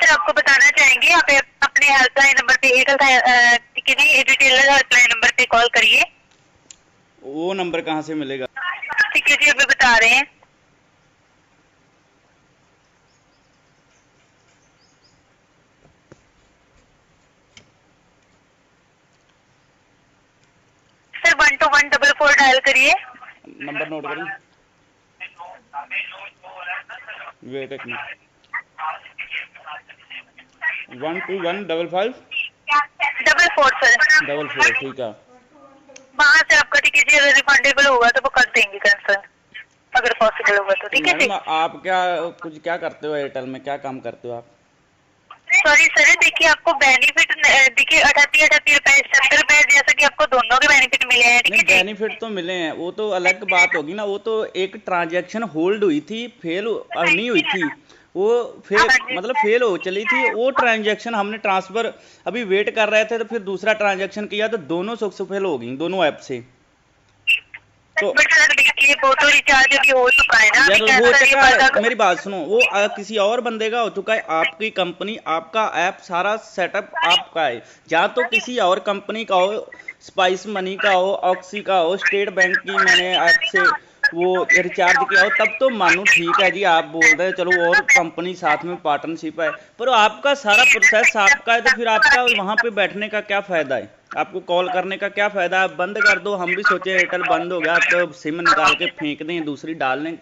Sir आपको बताना चाहेंगे, आप अपने हेल्पलाइन नंबर पे रिटेलर हेल्पलाइन नंबर पे कॉल करिए। वो नंबर कहाँ से मिलेगा? ठीक है जी, अभी बता रहे हैं। सर 121444 डायल करिए। नंबर नोट करें, वेट एक मिनट। 121544 सर। 44 ठीक है। वहाँ से आपका टिकट जी अगर रिफंडेबल होगा तो वो कर देंगे कैंसिल, अगर पॉसिबल होगा तो। ठीक है जी। मैडम आप क्या करते हो एयरटेल में, क्या काम करते हो आप? सॉरी सर, देखिए आपको बेनिफिट देखिए 38 रुपए 70 रुपए जैसा कि आपको दोनों के बेनिफिट मिले हैं। ठीक है जी। बेनिफिट तो मिले हैं, वो तो अलग बात होगी ना। वो तो एक ट्रांजैक्शन होल्ड हुई थी, फेल नहीं हुई थी वो, मतलब फेल हो चली थी वो ट्रांजैक्शन। हमने ट्रांसफर अभी वेट कर रहे थे तो फिर दूसरा ट्रांजैक्शन किया तो दोनों सक्सेसफुल हो गई, दोनों ऐप से। तो देखिए वो तो रिचार्ज अभी हो चुका है ना, यार अभी हो कैंसिल चुका है, नहीं मेरी बात सुनो, वो किसी और बंदे का हो चुका है। आपकी कंपनी, आपका ऐप, सारा सेटअप आपका है। या तो किसी और कंपनी का हो, स्पाइस मनी का हो, ऑक्सी का हो, स्टेट बैंक की मैंने ऐप से वो रिचार्ज किया हो, तब तो मानो ठीक है जी, आप बोल रहे हैं चलो और कंपनी साथ में पार्टनरशिप है। पर आपका सारा प्रोसेस आपका है तो फिर आपका वहां पे बैठने का क्या फायदा है? आपको कॉल करने का क्या फायदा है? आप बंद कर दो। हम भी सोचे एयरटेल बंद हो गया तो सिम निकाल के फेंक दें, दूसरी डाल लें।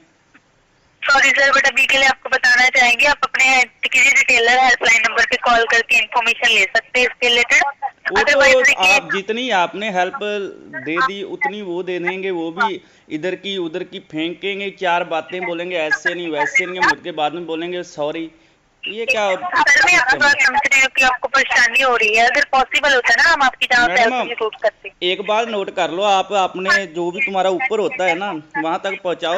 सॉरी सर, बट अभी के लिए आपको बताना चाहेंगे, आप अपने किसी रिटेलर हेल्पलाइन नंबर पे कॉल करके इन्फॉर्मेशन ले सकते हैं इसके रिलेटेड। वो तो आप जितनी आपने हेल्प दे दी उतनी वो दे देंगे, वो भी इधर की उधर की फेंकेंगे, चार बातें बोलेंगे, ऐसे नहीं वैसे नहीं, मुझके बाद में बोलेंगे सॉरी। ये क्या सर मैं आपकी बात समझ रही हूँ कि आपको परेशानी हो रही है, अगर पॉसिबल होता है ना हम आपकी जहाँ से हेल्प जरूर करते। एक बार नोट कर लो, आप अपने जो भी तुम्हारा ऊपर होता है ना वहां तक पहुंचाओ।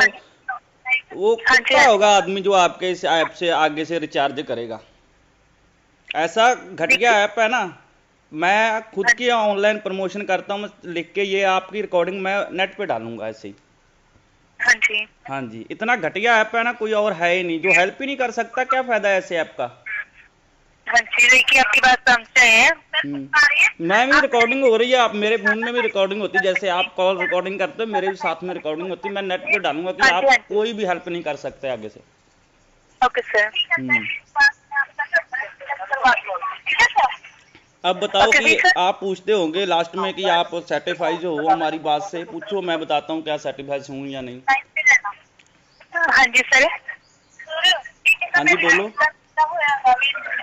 वो कुत्ता होगा आदमी जो आपके इस ऐप से आगे से रिचार्ज करेगा। ऐसा घटिया ऐप है ना। मैं खुद की ऑनलाइन प्रमोशन करता हूँ, लिख के ये आपकी रिकॉर्डिंग मैं नेट पे डालूंगा ऐसे ही। हाँ जी, हाँ जी, इतना घटिया ऐप है ना, कोई और है ही नहीं जो हेल्प ही नहीं कर सकता। क्या फायदा है ऐसे ऐप का? हाँ जी, देखिए आपकी बात समझ रहे हैं। मैं भी रिकॉर्डिंग हो रही है, आप मेरे फोन में भी रिकॉर्डिंग होती है, जैसे आप कॉल रिकॉर्डिंग करते हो मेरे भी साथ में रिकॉर्डिंग होती है। मैं नेट पे डालूंगा कि आप कोई भी हेल्प नहीं कर सकते आगे से। Okay sir. अब बताओ कि आप पूछते होंगे लास्ट में कि आप सेटिस्फाइज हो हमारी बात से, पूछो, मैं बताता हूँ क्या सेटिस्फाइज हूँ या नहीं। हाँ जी सर। हाँ जी बोलो।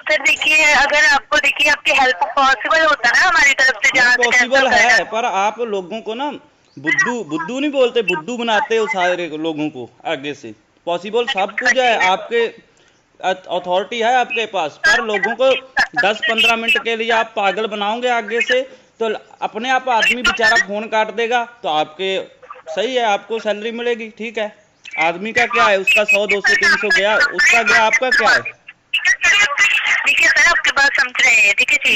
सर देखिए, अगर आपको देखिए आपकी हेल्प पॉसिबल होता ना हमारी तरफ से, जहाँ पॉसिबल है, पर आप लोगों को ना बुद्धू बुद्धू नहीं बोलते, बुद्धू बनाते हो सारे लोगों को आगे से। पॉसिबल सब कुछ है, आपके अथॉरिटी है आपके पास, पर लोगों को 10-15 मिनट के लिए आप पागल बनाओगे आगे से तो अपने आप आदमी बेचारा फोन काट देगा। तो आपके सही है, आपको सैलरी मिलेगी, ठीक है। आदमी का क्या है, उसका 100 200 300 गया, उसका गया, आपका क्या है? देखिए सर आपकी बात समझ रहे हैं, ठीक है जी।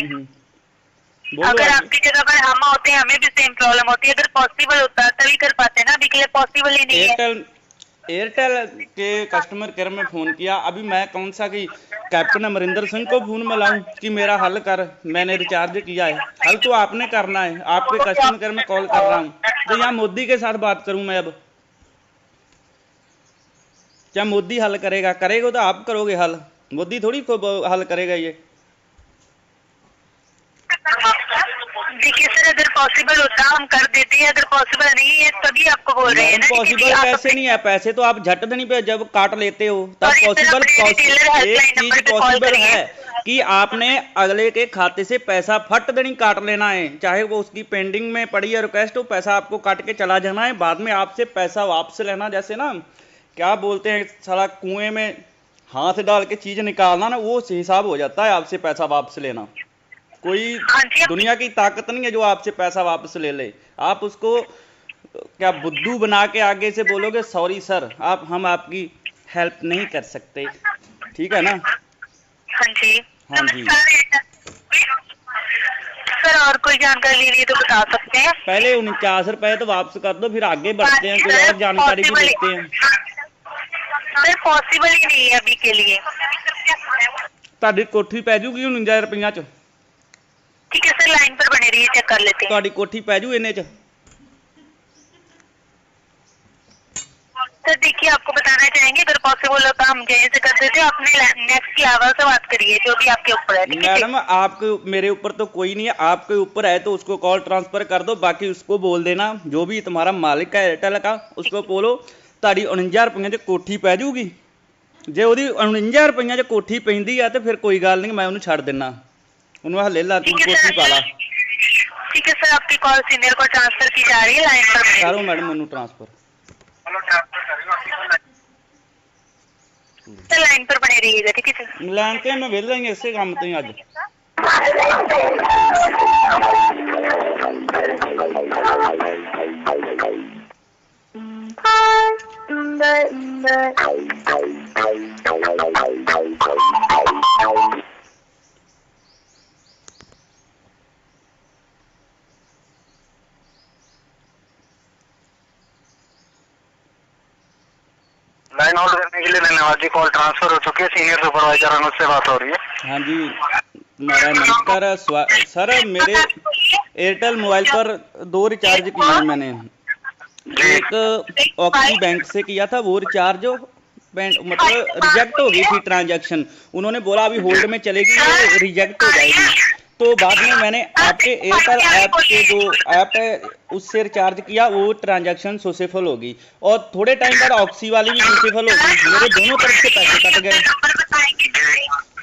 अगर आपकी जगह पर हम होते हैं हमें भी सेम प्रॉब्लम होती है, अगर पॉसिबल होता तभी कर पाते ना, अभी के लिए पॉसिबल ही नहीं है। एयरटेल के कस्टमर केयर में फोन किया, अभी मैं कौन सा कि कैप्टन अमरिंदर सिंह को फोन मिलाऊं कि मेरा हल कर, मैंने रिचार्ज किया है। हल तो आपने करना है, आपके कस्टमर केयर में कॉल कर रहा हूं। तो यहाँ मोदी के साथ बात करूं मैं अब? क्या मोदी हल करेगा? करेगा तो आप करोगे हल, मोदी थोड़ी हल करेगा ये। देखिए सर, अगर पॉसिबल होता हम कर देते हैं, अगर पॉसिबल नहीं है तभी आपको बोल रहे हैं ना। पॉसिबल पैसे नहीं है, पैसे तो आप झट नहीं पे जब काट लेते हो तब पॉसिबल। एक चीज पॉसिबल है कि आपने अगले के खाते से पैसा फट देनी काट लेना है, चाहे वो उसकी पेंडिंग में पड़ी है रिक्वेस्ट हो, पैसा आपको काट के चला जाना है, बाद में आपसे पैसा वापस लेना। जैसे ना क्या बोलते हैं, साला कुएं में हाथ डाल के चीज निकालना ना, वो हिसाब हो जाता है आपसे पैसा वापस लेना। कोई दुनिया की ताकत नहीं है जो आपसे पैसा वापस ले ले। आप उसको क्या बुद्धू बना के आगे से बोलोगे सॉरी सर, हम आपकी हेल्प नहीं कर सकते, ठीक है ना? हाँ जी, हाँ जी। सर और कोई जानकारी लेनी है तो बता सकते हैं। पहले 49 रुपए तो वापस कर दो, फिर आगे बढ़ते हैं, कोई और जानकारी भी लेते हैं। सर पॉसिबल ही नहीं है अभी के लिए। ਤੁਹਾਡੀ ਕੋਠੀ ਪੈ ਜੂਗੀ 49 ਰੁਪਈਆਂ ਚ। ठीक है सर, लाइन पर बने रहिए, चेक कर लेते हैं। ਤੁਹਾਡੀ ਕੋਠੀ ਪੈ ਜੂ ਇੰਨੇ ਚ? सर देखिए, आपको बताना चाहेंगे, अगर पॉसिबल हो तो हम यहीं से कर देते हैं। अपने नेक्स्ट लेवल से बात करिए, जो भी आपके ऊपर है। ठीक है मैडम आपके मेरे ऊपर तो कोई नहीं है, आपके ऊपर है तो उसको कॉल ट्रांसफर कर दो, बाकी उसको बोल देना जो भी तुम्हारा मालिक है एयरटेल का, उसको बोलो ਤੁਹਾਡੀ 49 ਰੁਪਈਆਂ ਚ ਕੋਠੀ ਪੈ ਜੂਗੀ। ਜੇ ਉਹਦੀ 49 ਰੁਪਈਆਂ ਚ ਕੋਠੀ ਪੈਂਦੀ ਆ ਤੇ ਫਿਰ ਕੋਈ ਗੱਲ ਨਹੀਂ, ਮੈਂ ਉਹਨੂੰ ਛੱਡ ਦਿੰਨਾ, ਉਹਨੂੰ ਹਲੇ ਲਾ ਤੂੰ ਕੋਠੀ ਪਾ ਲਾ। ठीक है सर, आपकी कॉल सीनियर को ट्रांसफर की जा रही है, लाइन पर बने करो मैडम ਮੈਨੂੰ ट्रांसफर। सर लाइन पर बने रहिएगा। ठीक है सर। ਲੈਣ ਤੇ ਮੈਂ ਵਿਹਲਾ ਹੀ ਇਸੇ ਕੰਮ ਤੋਂ ਹੀ ਅੱਜ। लाइन होल्ड करने के लिए धन्यवाद जी। कॉल ट्रांसफर हो चुकी है, सीनियर सुपरवाइजर अनुज से बात हो रही है। हाँ जी महाराज नमस्कार सर, मेरे एयरटेल मोबाइल पर 2 रिचार्ज किए हैं मैंने। एक ऑक्सी बैंक से किया था, वो रिचार्ज मतलब रिजेक्ट हो गई थी ट्रांजैक्शन। उन्होंने बोला अभी होल्ड में चलेगी, वो रिजेक्ट हो जाएगी। तो बाद में मैंने आपके एयरटेल ऐप के जो ऐप है उससे रिचार्ज किया, वो ट्रांजैक्शन सक्सेसफुल होगी। और थोड़े टाइम बाद ऑक्सी वाली भी सक्सेसफुल होगी, मेरे दोनों तरफ से पैसे कट गए।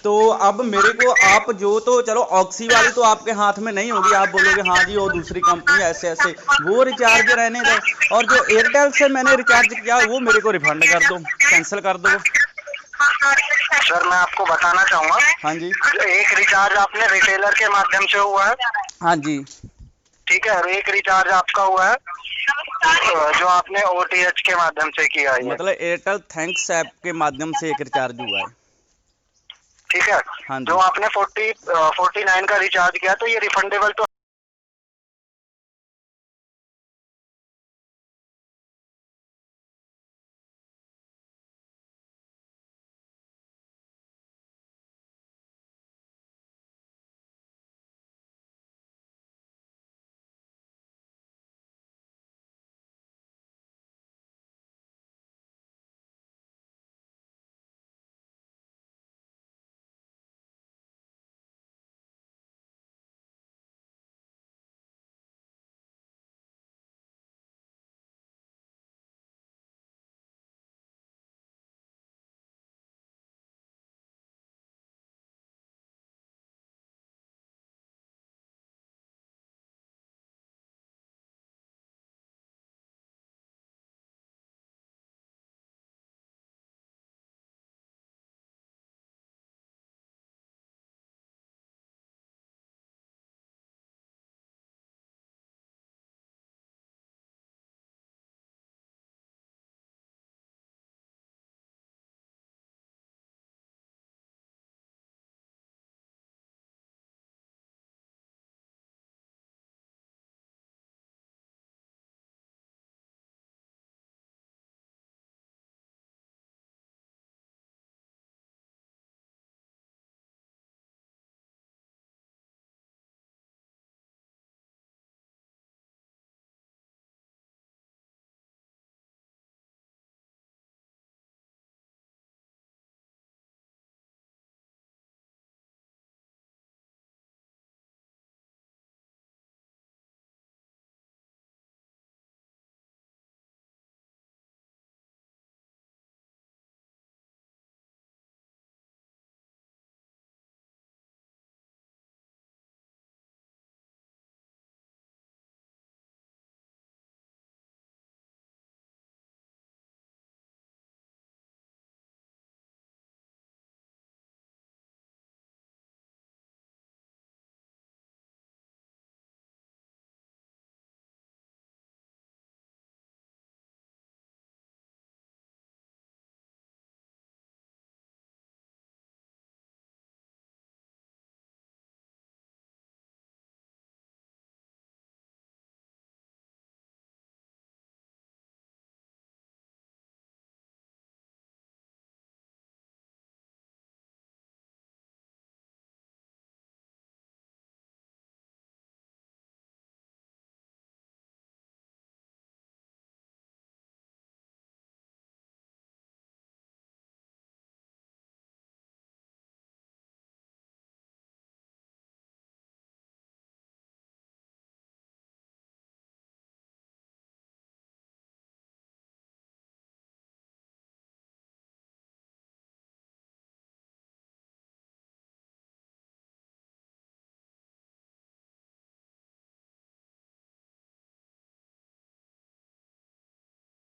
तो अब मेरे को आप जो, तो चलो ऑक्सी वाली तो आपके हाथ में नहीं होगी, आप बोलोगे हाँ जी वो दूसरी कंपनी ऐसे ऐसे, वो रिचार्ज रहने दो। और जो एयरटेल से मैंने रिचार्ज किया वो मेरे को रिफंड कर दो, कैंसिल कर दो। सर मैं आपको बताना चाहूंगा, हाँ जी एक रिचार्ज आपने रिटेलर के माध्यम से हुआ है। हाँ जी ठीक है, और एक रिचार्ज आपका हुआ है जो आपने OTH के माध्यम से किया है। मतलब एयरटेल थैंक्स ऐप के माध्यम से एक रिचार्ज हुआ है। ठीक है, हाँ जी। जो आपने 49 का रिचार्ज किया तो ये रिफंडेबल तो